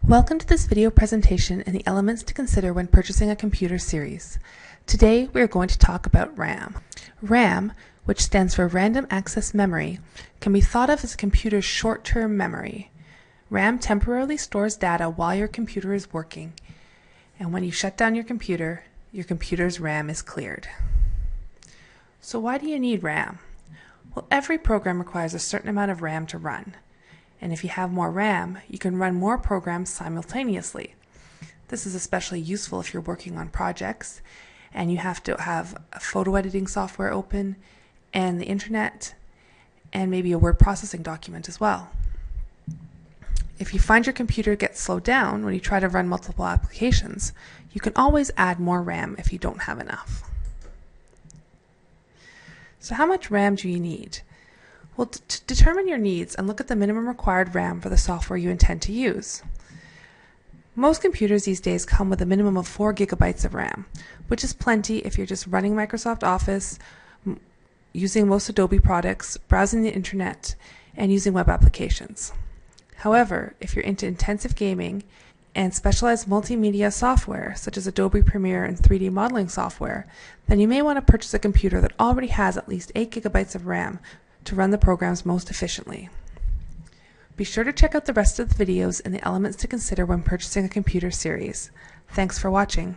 Welcome to this video presentation and the elements to consider when purchasing a computer series. Today we are going to talk about RAM. RAM, which stands for Random Access Memory, can be thought of as a computer's short-term memory. RAM temporarily stores data while your computer is working, and when you shut down your computer's RAM is cleared. So why do you need RAM? Well, every program requires a certain amount of RAM to run. And if you have more RAM, you can run more programs simultaneously. This is especially useful if you're working on projects and you have to have a photo editing software open and the internet and maybe a word processing document as well. If you find your computer gets slowed down when you try to run multiple applications, you can always add more RAM if you don't have enough. So how much RAM do you need? Well, to determine your needs and look at the minimum required RAM for the software you intend to use. Most computers these days come with a minimum of 4 gigabytes of RAM, which is plenty if you're just running Microsoft Office, using most Adobe products, browsing the internet, and using web applications. However, if you're into intensive gaming and specialized multimedia software, such as Adobe Premiere and 3D modeling software, then you may want to purchase a computer that already has at least 8 gigabytes of RAM to run the programs most efficiently. Be sure to check out the rest of the videos and the elements to consider when purchasing a computer series. Thanks for watching.